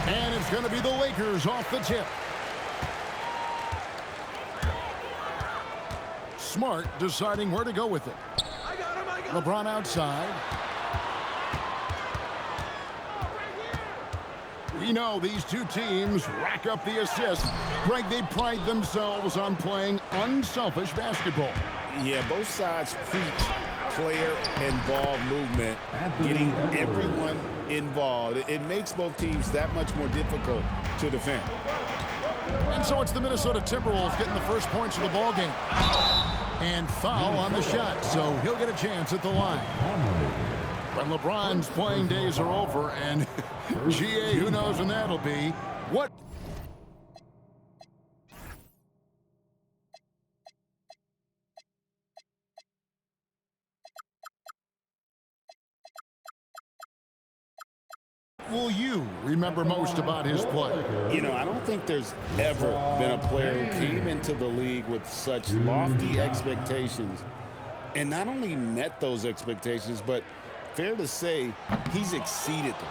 And it's going to be the Lakers off the tip. Smart deciding where to go with it. LeBron outside. We know these two teams rack up the assists. Greg, they pride themselves on playing unselfish basketball. Yeah, both sides preach player-involved movement, getting everyone involved. It makes both teams that much more difficult to defend. And so it's the Minnesota Timberwolves getting the first points of the ball game. And foul on the shot, so he'll get a chance at the line. But LeBron's playing days are over, and GA, who knows when that'll be. What? Will you remember most about his play? You know, I don't think there's ever been a player who came into the league with such lofty expectations and not only met those expectations, but fair to say he's exceeded them.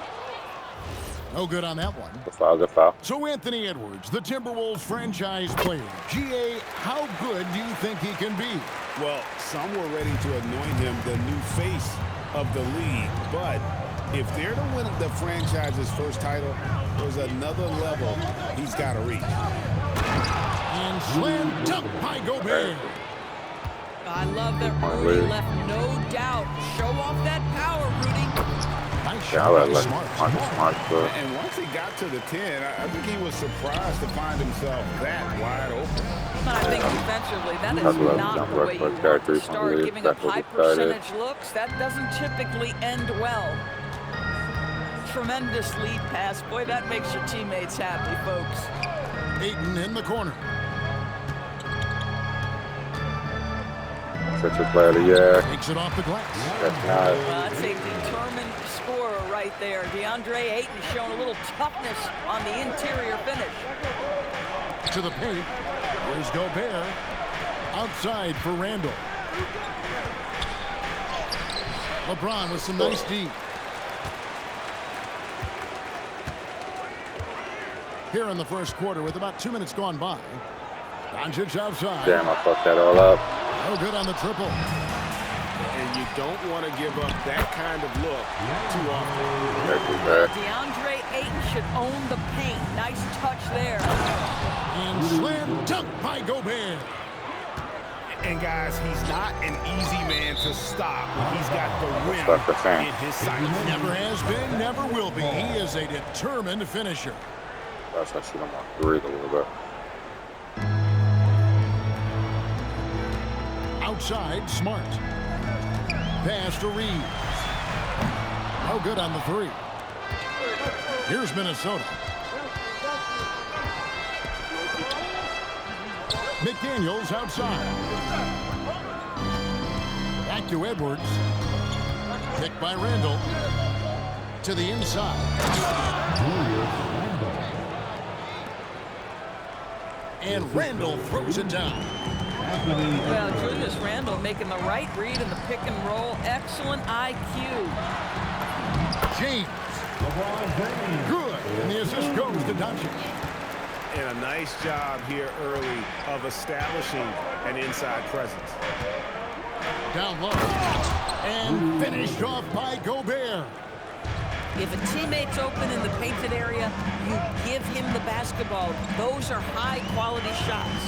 No good on that one. Good foul. So Anthony Edwards, the Timberwolves franchise player. GA, how good do you think he can be? Well, some were ready to anoint him the new face of the league, but if they're to win the franchise's first title, there's another level he's got to reach. And slam dunk by Gobert. I love that Rudy left no doubt. Show off that power, Rudy. Nice shot. Smart. And once he got to the 10, I think he was surprised to find himself that wide open. But I think defensively, that is not the way you want to start giving up high percentage looks. That doesn't typically end well. Tremendous lead pass. Boy, that makes your teammates happy, folks. Ayton in the corner. Such a player of the year. Takes it off the glass. That's nice. That's a determined scorer right there. DeAndre Ayton showing a little toughness on the interior finish. To the paint. Here's Gobert. Outside for Randall. LeBron with some nice D. Here in the first quarter with about 2 minutes gone by. Doncic outside. Damn, I fucked that all up. No good on the triple. And you don't want to give up that kind of look too often. DeAndre Ayton should own the paint. Nice touch there. And slam dunk by Gobert. And guys, he's not an easy man to stop when he's got the rim in his sights. Never has been, never will be. He is a determined finisher. That's how I shoot him on three a little bit. Outside, Smart. Pass to Reeves. No good on the three. Here's Minnesota. McDaniels outside. Back to Edwards. Picked by Randall. To the inside. And Randall throws it down. Well, Julius Randle making the right read in the pick and roll. Excellent IQ. James. Good. And the assist goes to Doncic. And a nice job here early of establishing an inside presence. Down low. And finished off by Gobert. If a teammate's open in the painted area, you give him the basketball. Those are high-quality shots.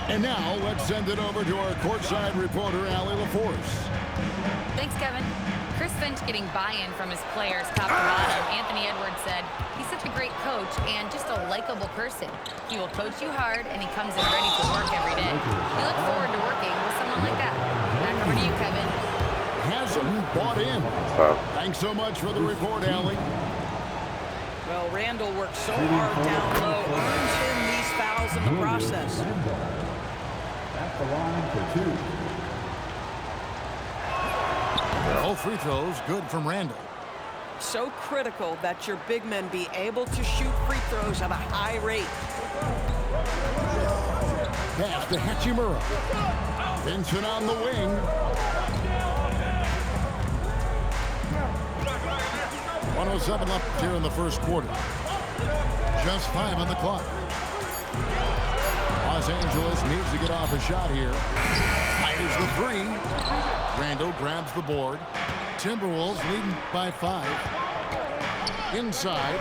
And now let's send it over to our courtside reporter, Allie LaForce. Thanks, Kevin. Chris Finch getting buy-in from his players top to bottom. Anthony Edwards said, he's such a great coach and just a likable person. He will coach you hard, and he comes in ready to work every day. We look forward to working with someone like that. Back over to you, Kevin. Hasn't bought in. Thanks so much for the report, Allie. Well, Randall works so hard down low, earns him these fouls in the process. At the line for two. All free throws good from Randall. So critical that your big men be able to shoot free throws at a high rate. Pass to Hachimura. Vincent on the wing. 1:07 left here in the first quarter. Just 5 on the clock. Los Angeles needs to get off a shot here. Fires the 3. Randall grabs the board. Timberwolves leading by 5. Inside.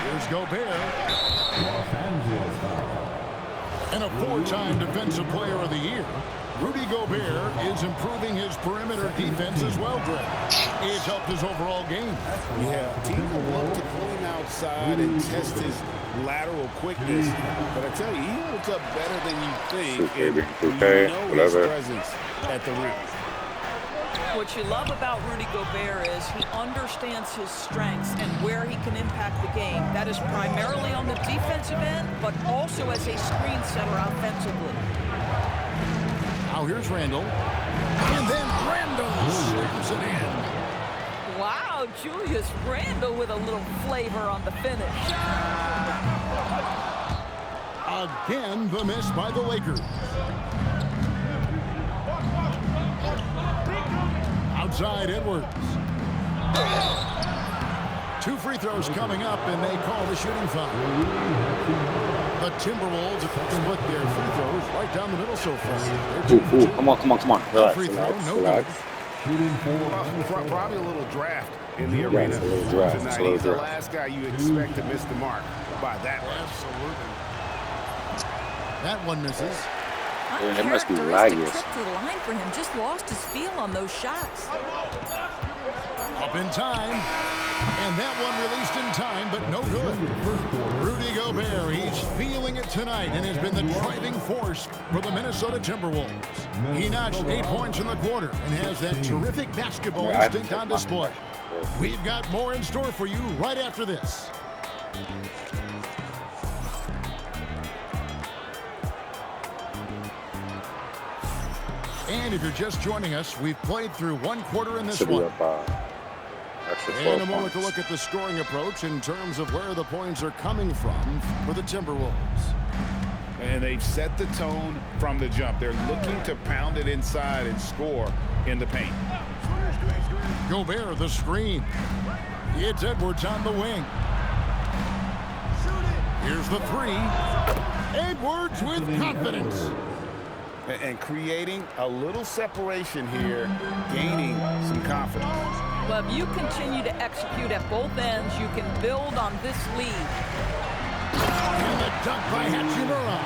Here's Gobert. Los Angeles foul. And a 4-time Defensive Player of the Year. Rudy Gobert is improving his perimeter defense as well, Greg. It's helped his overall game. Yeah, teams will look to pull him outside and test his lateral quickness. But I tell you, he holds up better than you think. And you know his presence at the rim. What you love about Rudy Gobert is he understands his strengths and where he can impact the game. That is primarily on the defensive end, but also as a screen setter offensively. Now here's Randall. And then Randall slams it in. Wow, Julius Randle with a little flavor on the finish. Again, the miss by the Lakers. Outside Edwards. 2 free throws coming up, and they call the shooting foul. The Timberwolves split their free throws right down the middle so far. Ooh, come on. Relax, Free throw, relax, no relax. good. Probably a little draft in the arena Yes, a little draft, tonight. a little He's the draft. last guy you expect to miss the mark by that much. Absolutely. That one misses. Yeah, it must be Uncharacteristic laggy. trip to the line for him. Just lost his feel on those shots. Up in time. And that one released in time, but no good. Rudy Gobert, he's feeling it tonight and has been the driving force for the Minnesota Timberwolves. He notched 8 points in the quarter and has that terrific basketball instinct on display. We've got more in store for you right after this. And if you're just joining us, we've played through 1 quarter in this Should be one. up extra In 12 a moment to points. look at the scoring approach in terms of where the points are coming from for the Timberwolves. And they've set the tone from the jump. They're looking to pound it inside and score in the paint. Gobert, the screen. It's Edwards on the wing. Here's the 3. Edwards with confidence. And creating a little separation here, gaining some confidence. Well, if you continue to execute at both ends, you can build on this lead. And the dunk by Hachimura.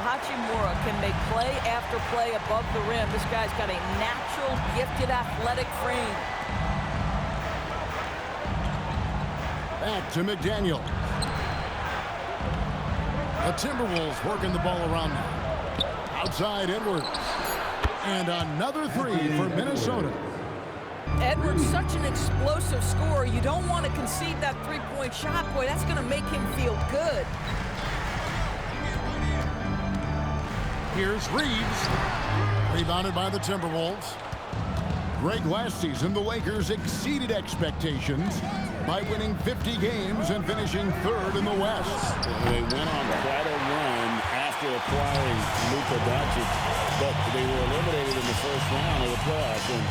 Hachimura can make play after play above the rim. This guy's got a natural, gifted, athletic frame. Back to McDaniel. The Timberwolves working the ball around now. Outside Edwards. And another 3 for Minnesota. Edwards, such an explosive scorer. You don't want to concede that three-point shot. Boy, that's going to make him feel good. Here's Reeves. Rebounded by the Timberwolves. Greg, last season, the Lakers exceeded expectations by winning 50 games and finishing 3rd in the West. They went on quite a run after acquiring Luka Doncic, but they were eliminated in the first round of the playoffs. And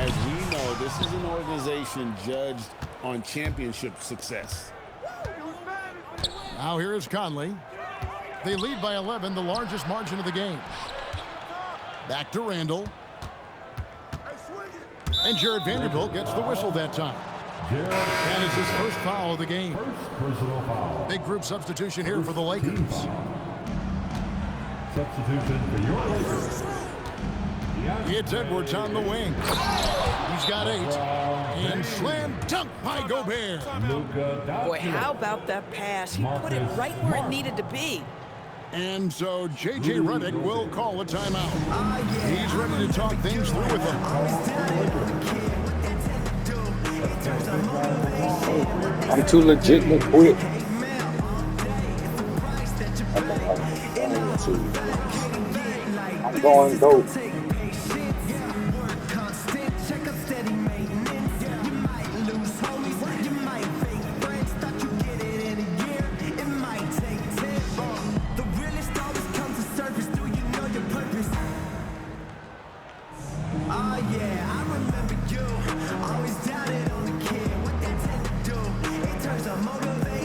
as we know, this is an organization judged on championship success. Now here is Conley. They lead by 11, the largest margin of the game. Back to Randall. And Jared Vanderbilt gets the whistle that time. That is his first foul of the game. Personal foul. Big group substitution here for the Lakers. Substitution for your Lakers. It's Edwards on the wing. He's got 8. And slam dunk by Gobert. Boy, how about that pass? He put it right where it needed to be. And so J.J. Redick will call a timeout. He's ready to talk things through with them. I'm too legit to quit. I'm going dope. Always doubted on the kid, what they tend to do in terms of motivation.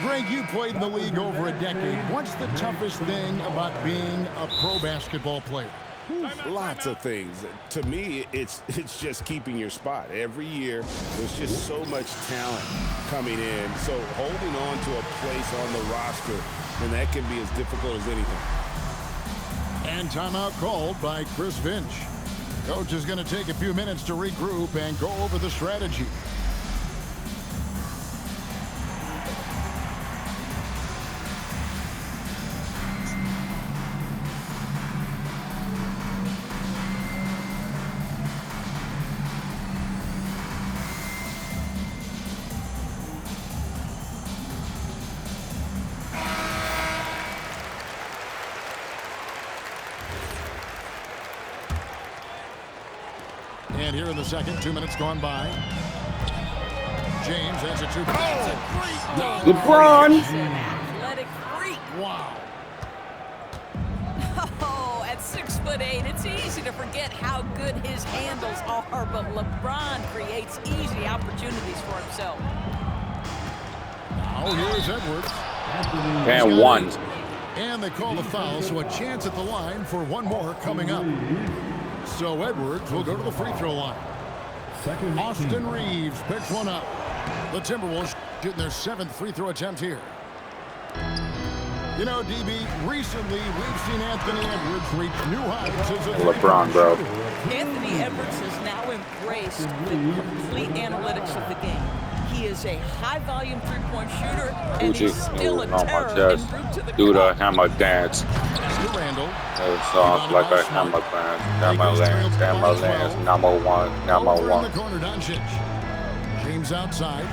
Greg, you played in the league over a decade. What's the toughest thing about being a pro basketball player? Lots of things. To me, it's just keeping your spot. Every year, there's just so much talent coming in. So holding on to a place on the roster, and that can be as difficult as anything. And timeout called by Chris Finch. Coach is going to take a few minutes to regroup and go over the strategy. And here in the second, 2 minutes gone by. James has a two. That's a great LeBron. Athletic freak. Wow. Oh, at 6'8", it's easy to forget how good his handles are, but LeBron creates easy opportunities for himself. Now here's Edwards. And one. And they call the foul, so a chance at the line for one more coming up. So Edwards will go to the free throw line. Austin Reeves picks one up. The Timberwolves getting their 7th free throw attempt here. You know, DB, recently we've seen Anthony Edwards reach new heights as a LeBron, bro. Anthony Edwards has now embraced the complete analytics of the game. He is a high-volume three-point shooter, and he's still a on my terror chest. en route to the Do the cup. hammer dance. to Randall. It sounds like a hammer dance. Hammer dance. Hammer dance. Number one. Number Over in one. the corner, Doncic. James outside.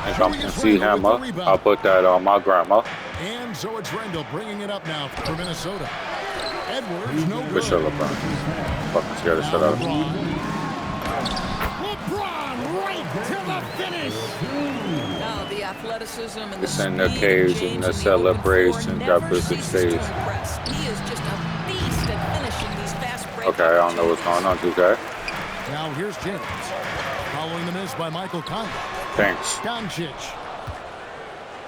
If I can see hammer, I'll put that on my grandma. And so it's Randall bringing it up now for Minnesota. Edwards, no For good. sure, LeBron. Fucking scared the shit out of me. LeBron right to the finish. Now the athleticism and It's the in the speed cage of James and the in the open floor celebration. never Got this ceases stage. to impress. He is just a beast at finishing these fast break Okay, I don't know what's going on, 2K. Now here's James. Following the miss by Michael Conley. Thanks. Doncic.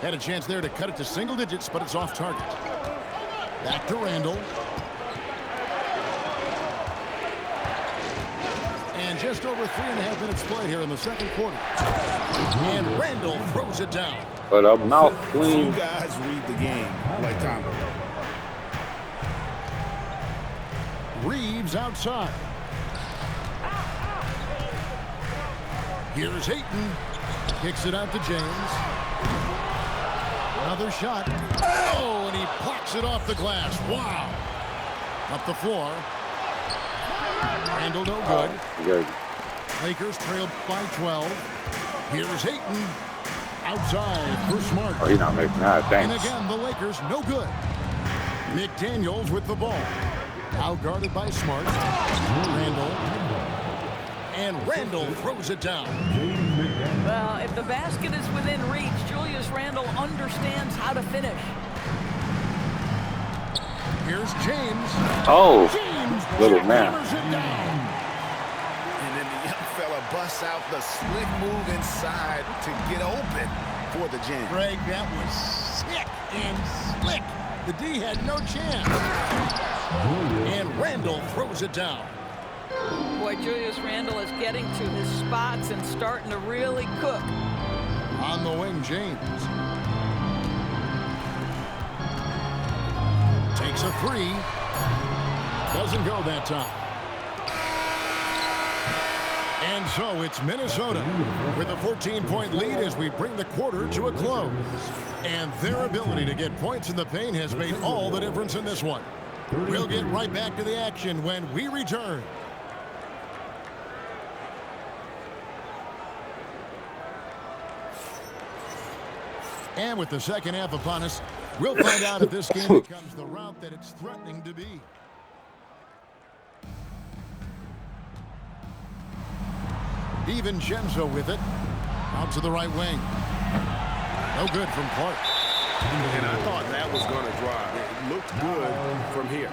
Had a chance there to cut it to single digits, but it's off target. Back to Randall. And just over 3.5 minutes play here in the second quarter. And Randall throws it down. But a mouth Few clean. guys read the game like Tomber. Reeves outside. Here's Hayton. Kicks it out to James. Another shot. Oh, and he plucks it off the glass. Wow. Up the floor. Randall no good. Good. Lakers trail by 12. Here's Hayton. Outside for Smart. Oh, he's not making that. And Thanks. again, the Lakers no good. McDaniels with the ball. Out guarded by Smart. Randall. And Randall throws it down. Well, if the basket is within reach, Julius Randle understands how to finish. Here's James. Oh, James little man. hammers it down. And then the young fella busts out the slick move inside to get open for the jam. Greg, that was sick and slick. The D had no chance. And Randall throws it down. Boy, Julius Randle is getting to his spots and starting to really cook. On the wing, James. Takes a three. Doesn't go that time. And so it's Minnesota with a 14-point lead as we bring the quarter to a close. And their ability to get points in the paint has made all the difference in this one. We'll get right back to the action when we return. And with the second half upon us, we'll find out if this game becomes the route that it's threatening to be. DiVincenzo with it. Out to the right wing. No good from Clark. And I thought that was going to drive. It looked good from here.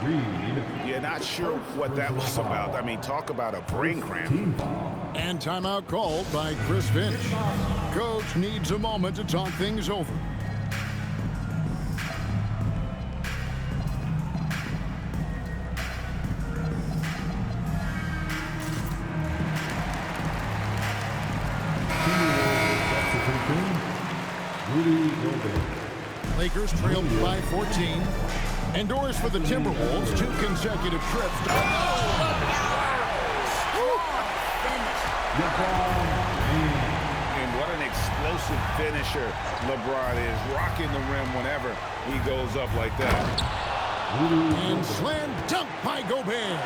Yeah, not sure what that was about. I mean, talk about a brain cramp. And And timeout called by Chris Finch. Coach needs a moment to talk things over. Lakers trailed by 14. Indoors for the Timberwolves, 2 consecutive trips. And what an explosive finisher LeBron is, rocking the rim whenever he goes up like that. And slam dunk by Gobert.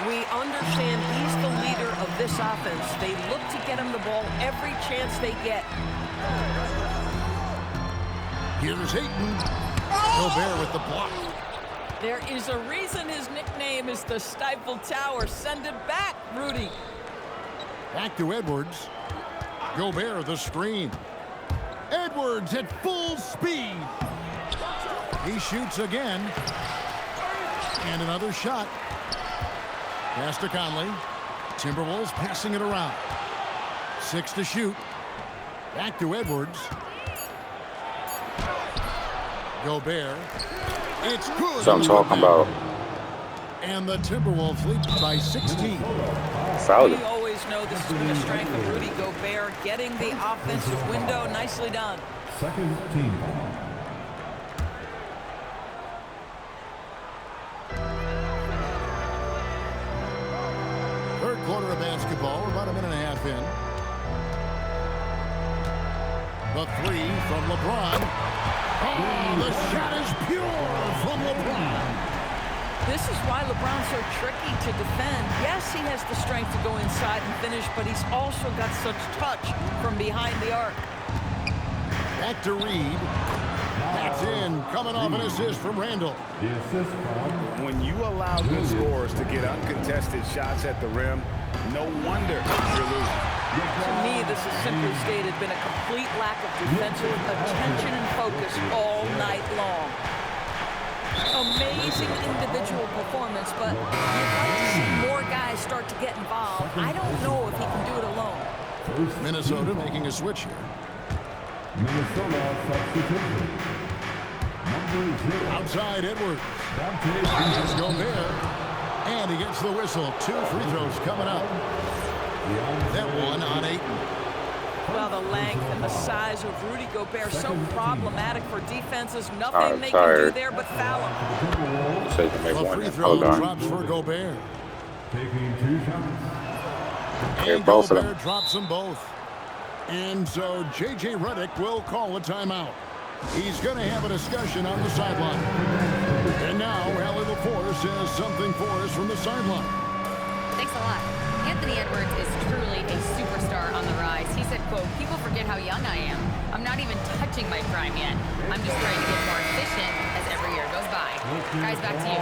We understand he's the leader of this offense. They look to get him the ball every chance they get. Here's Ayton. Gobert with the block. There is a reason his nickname is the Stifle Tower. Send it back, Rudy. Back to Edwards. Gobert the screen. Edwards at full speed. He shoots again. And another shot. Pass to Conley. Timberwolves passing it around. 6 to shoot. Back to Edwards. Gobert. It's good. So I'm talking about. And the Timberwolves lead by 16. Fouled. We always know this has been a strength of Rudy Gobert, getting the offensive window. Nicely done. Second team foul. Third quarter of basketball, about a minute and a half in. The 3 from LeBron. Oh, the shot is pure from LeBron. This is why LeBron's so tricky to defend. Yes, he has the strength to go inside and finish, but he's also got such touch from behind the arc. Back to Reed. That's in, coming off an assist from Randall. The assist from When you allow good scorers to get uncontested shots at the rim, no wonder you're losing. To me, this has simply stated been a complete lack of defensive attention and focus all night long. Amazing individual performance, but you'd like to see more guys start to get involved. I don't know if he can do it alone. Minnesota making a switch here. Minnesota substitution. Number 0. Outside Edwards. Here's Gobert. And he gets the whistle. 2 free throws coming up. That one on Ayton. Well, the length and the size of Rudy Gobert so problematic for defenses. Nothing they can do there but foul him. So you can make The one. free throw Hold on. drops for Gobert. Taking 2 shots. Yeah, And both of Gobert them. drops them both. And so J.J. Redick will call a timeout. He's going to have a discussion on the sideline. And now Allie LaForce has something for us from the sideline. Thanks a lot. Anthony Edwards is truly a superstar on the rise. He said, quote, "People forget how young I am. I'm not even touching my prime yet. I'm just trying to get more efficient as every year goes by." Guys, back to you.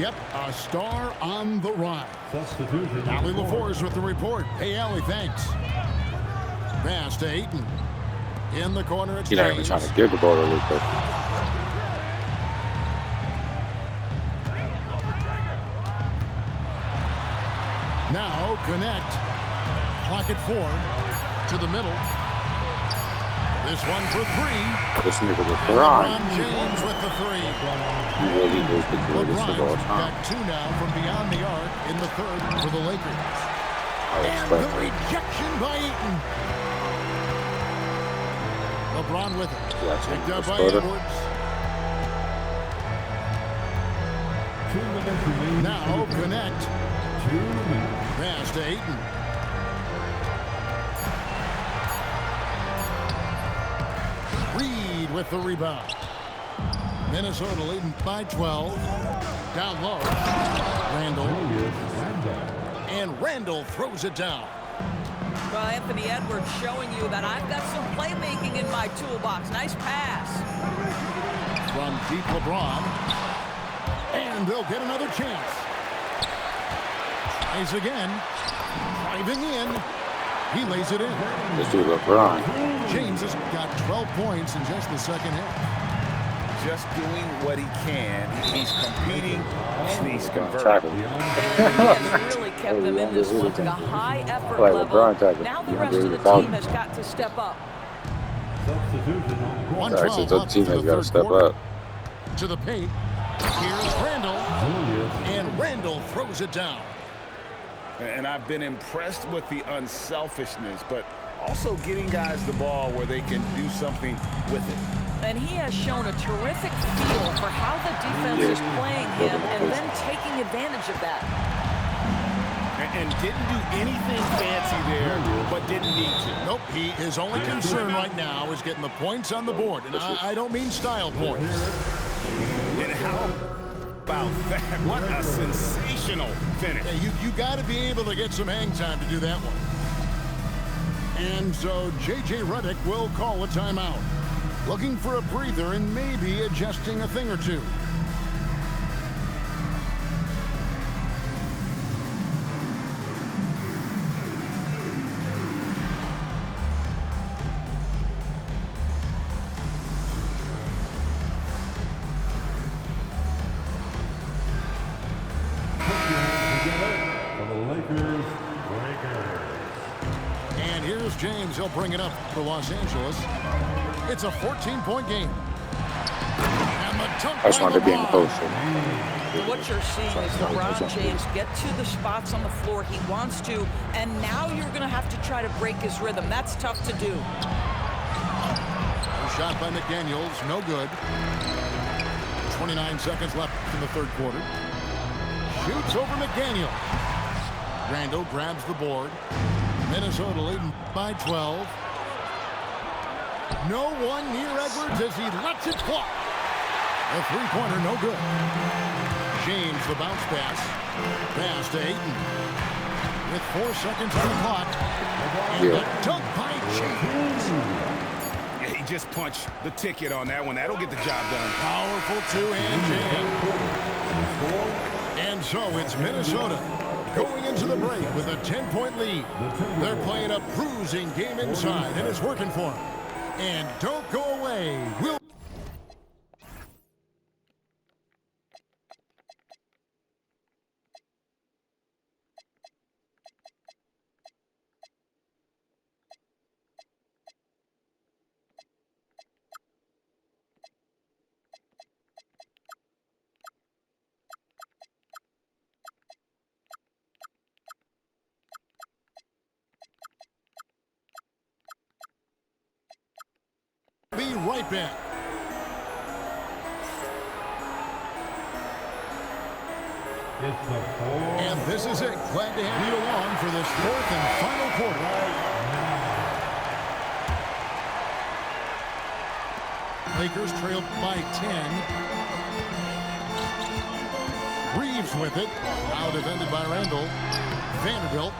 Yep, a star on the rise. Substitution. Allie LaForce with the report. Hey, Allie, thanks. Pass to Ayton. In the corner, it's He's not even James. trying to give the ball to Luka. Now connect. Clock at 4. To the middle. This one for 3. This nigga was LeBron LeBron. James with the 3. He really is the greatest of all LeBron's time. got 2 now from beyond the arc in the 3rd for the Lakers. I And the expect rejection by Ayton. LeBron with it. That's Picked up him. by Minnesota. Edwards. 2 minutes remaining. Now connect. 2 minutes. Pass to Ayton. Reed with the rebound. Minnesota leading by 12. Down low. Randall. And Randall throws it down. Well, Anthony Edwards showing you that I've got some playmaking in my toolbox. Nice pass. From deep LeBron. And they'll get another chance. Tries again. Driving in. He lays it in. This dude LeBron. James has got 12 points in just the second half. just doing what he can. He's competing and he's converting. He has really kept them in this one to a high effort level. Now the rest of the team has got to step up. Substitution on the court. Actually, the team has got to step up. To the paint. Here's Randall. And Randall throws it down. And I've been impressed with the unselfishness, but also getting guys the ball where they can do something with it. And he has shown a terrific feel for how the defense is playing him and then taking advantage of that. And didn't do anything fancy there, but didn't need to. Nope, his only concern right now is getting the points on the board. And I don't mean style points. And how about that? What a sensational finish. Yeah, you got to be able to get some hang time to do that one. And so J.J. Redick will call a timeout. Looking for a breather and maybe adjusting a thing or two. For the Lakers, breakers. And here's James. He'll bring it up for Los Angeles. It's a 14-point game. And the dunk I just by wanted to be in the LeBron. post. What you're seeing is LeBron James get to the spots on the floor he wants to, and now you're going to have to try to break his rhythm. That's tough to do. A shot by McDaniels, no good. 29 seconds left in the third quarter. Shoots over McDaniels. Randall grabs the board. Minnesota leading by 12. No one near Edwards as he lets it fly. A three-pointer, no good. James, the bounce pass. Pass to Ayton. With 4 seconds on the clock. And the dunk by James. Yeah, he just punched the ticket on that one. That'll get the job done. Powerful two-hand jam. And so it's Minnesota going into the break with a 10-point lead. They're playing a bruising game inside, and it's working for them. And don't go away. We'll be right back. It's the fourth. And this is it. Glad to have you along for this fourth and final quarter. Lakers trailed by 10. Reeves with it. Now defended by Randall. Vanderbilt.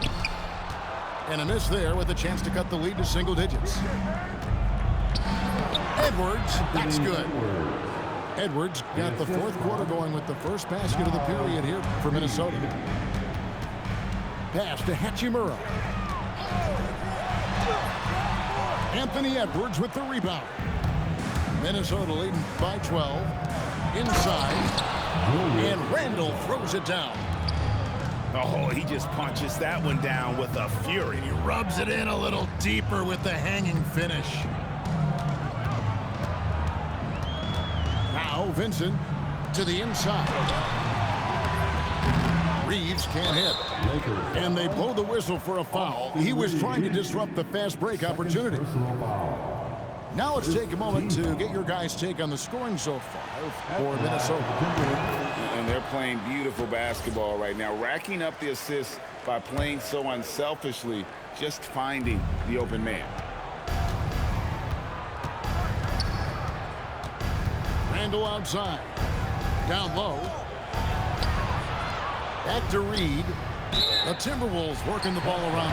And a miss there with a chance to cut the lead to single digits. Edwards, that's good. Edwards got the fourth quarter going with the first basket of the period here for Minnesota. Pass to Hachimura. Anthony Edwards with the rebound. Minnesota leading by 12. Inside. And Randall throws it down. Oh, he just punches that one down with a fury. He rubs it in a little deeper with the hanging finish. Now Vincent to the inside. Reeves can't hit. And they blow the whistle for a foul. He was trying to disrupt the fast break opportunity. Now let's take a moment to get your guys' take on the scoring so far for Minnesota. And they're playing beautiful basketball right now, racking up the assists by playing so unselfishly, just finding the open man. Randall outside. Down low. Back to Reed. The Timberwolves working the ball around.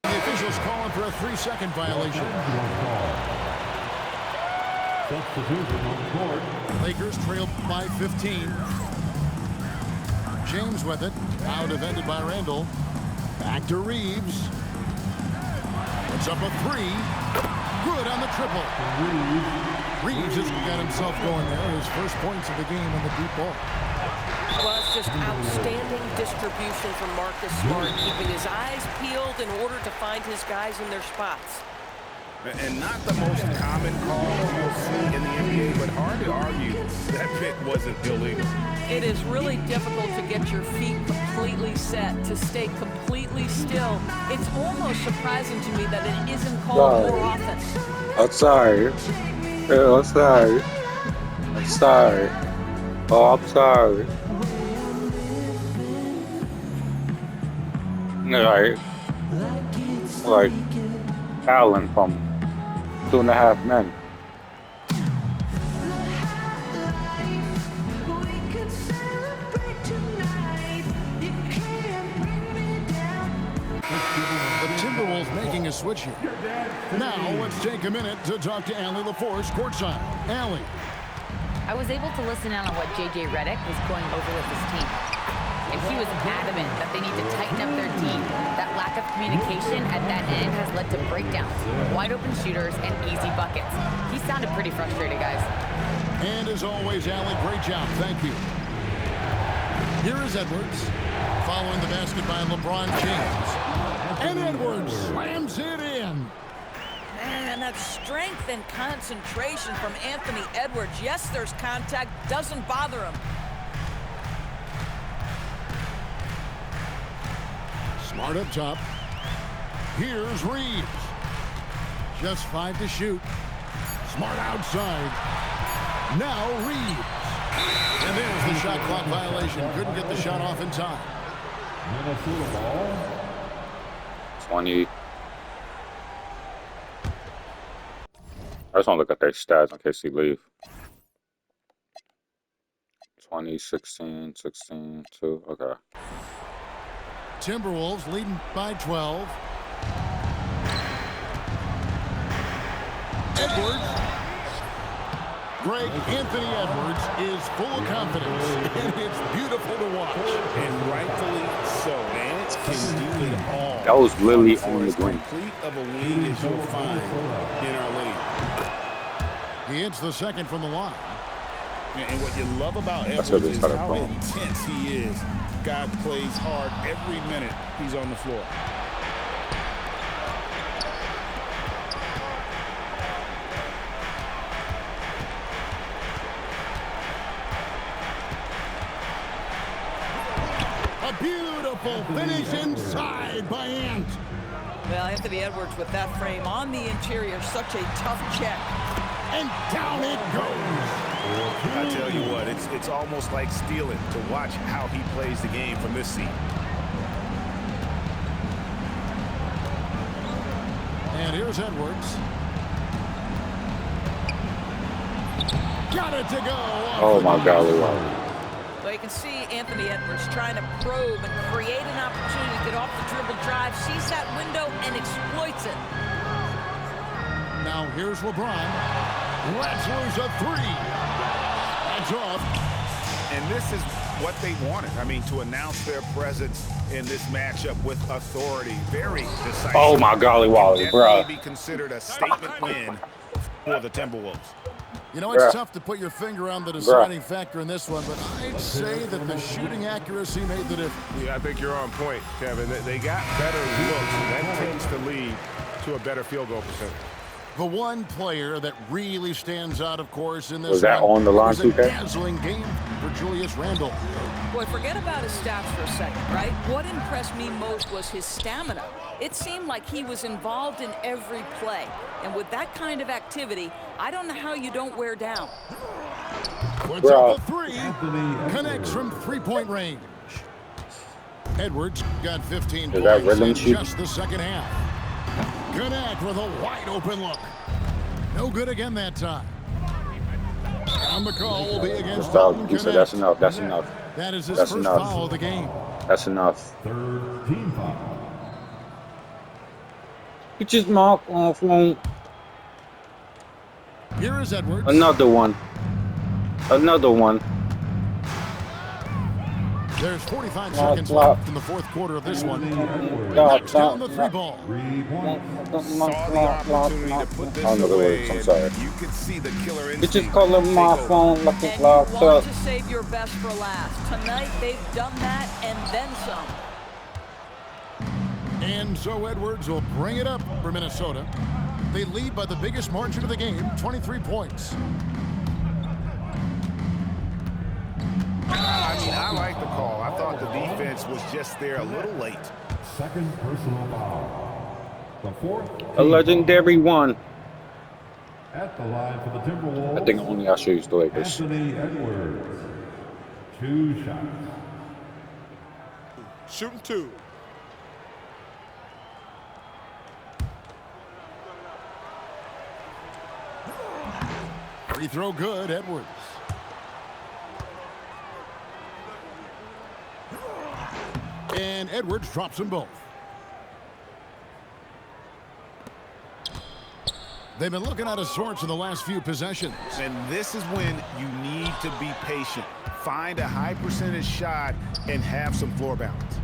The officials calling for a 3-second violation. Substitution on the court. Lakers trail by 15. James with it. Now defended by Randall. Back to Reeves. It's up a three. Good on the triple. Reeves has got himself going there. His first points of the game on the deep ball. Well, it's just outstanding distribution from Marcus Smart, keeping his eyes peeled in order to find his guys in their spots. And not the most common call you'll see in the NBA, but hard to argue that pick wasn't illegal. It is really difficult to get your feet completely set, to stay completely still. It's almost surprising to me that it isn't called more often. I'm sorry. I'm sorry. I'm sorry. Oh, I'm sorry. Like Allen from 2.5 Men. The Timberwolves making a switch here. Now let's take a minute to talk to Allie LaForce courtside. Allie. I was able to listen in on what J.J. Redick was going over with his team. And he was adamant that they need to tighten up their D. That lack of communication at that end has led to breakdowns, wide open shooters, and easy buckets. He sounded pretty frustrated, guys. And as always, Allie, great job. Thank you. Here is Edwards, following the basket by LeBron James. And Edwards slams it in. Man, that strength and concentration from Anthony Edwards. Yes, there's contact. Doesn't bother him. Smart up top. Here's Reeves. Just 5 to shoot. Smart outside. Now Reeves. And there's the shot clock violation. Couldn't get the shot off in time. Minnesota ball. 20. I just want to look at their stats in case he leave. 20, 16, 16, 2. Okay. Timberwolves leading by 12. Edwards. Greg, Anthony Edwards is full of confidence, and it's beautiful to watch. And rightfully so. Ants can do it all. That was Lily on the green. Complete of a league as you'll find in our league. He hits the second from the line. And what you love about Edwards is how intense he is. Guy plays hard every minute he's on the floor. A beautiful finish inside by Ant. Well, Anthony Edwards with that frame on the interior, such a tough check. And down it goes. I tell you what, it's almost like stealing to watch how he plays the game from this seat. And here's Edwards. Got it to go. Oh my golly. Wow. Well, you can see Anthony Edwards trying to probe and create an opportunity to get off the dribble drive, sees that window, and exploits it. Now here's LeBron. Let's lose a three. That's off. And this is what they wanted. I mean, to announce their presence in this matchup with authority. Very decisive. Oh my golly, Wally, bro. That may be considered a statement win for the Timberwolves. You know, it's tough to put your finger on the deciding factor in this one, but I'd say that the shooting accuracy made the difference. Yeah, I think you're on point, Kevin. They got better looks, and that takes the lead to a better field goal percentage. The one player that really stands out, of course, in this was that on the line, was a dazzling game for Julius Randle. Boy, forget about his stats for a second, right? What impressed me most was his stamina. It seemed like he was involved in every play. And with that kind of activity, I don't know how you don't wear down. Puts up a three. Connects from three-point range. Edwards got 15 points in just the second half. Connect with a wide open look. No good again that time. And the call will be against Dalton Connect. That's enough. That's enough. That is his first foul of the game. That's enough. Third team foul. You just mark off one. Here is Edwards. Another one. Another one. There's 45 seconds left in the fourth quarter of this one. Knocks down the 3 ball. Saw the opportunity to put this away, I'm sorry. and you could see the killer You just instinct call him my take over. phone like And it's you locked want up. to save your best for last. Tonight, they've done that and then some. And so Edwards will bring it up for Minnesota. They lead by the biggest margin of the game, 23 points. I like the call. I thought the defense was just there a little late. Second personal foul. The fourth. A legendary one. At the line for the Timberwolves. I think only I should use the Lakers. Anthony Edwards. 2 shots. Shooting 2. Free throw good, Edwards. And Edwards drops them both. They've been looking out of sorts in the last few possessions. And this is when you need to be patient. Find a high percentage shot and have some floor balance.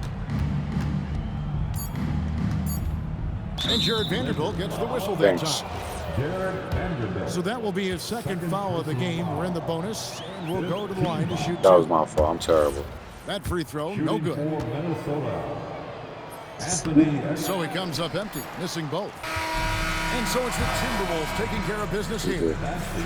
And Jared Vanderbilt gets the whistle that Thanks. time. Jared Vanderbilt. So that will be his second foul of the game. We're in the bonus, and we'll go to the line to shoot That was 2. my fault. I'm terrible. That free throw, no Shooting good. for Minnesota. Anthony Edwards. So he comes up empty, missing both. And so it's the Timberwolves taking care of business here.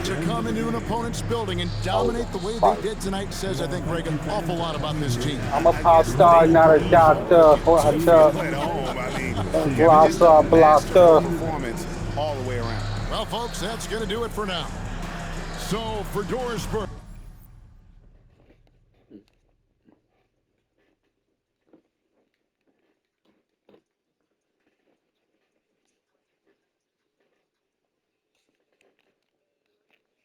To come into an opponent's building and dominate the way they did tonight says, I think, Greg, an awful lot about this team. I'm a pop star, not a doctor. Played home. I mean, Blocker. performance all the way around. Well, folks, that's going to do it for now. So for Doris Burke.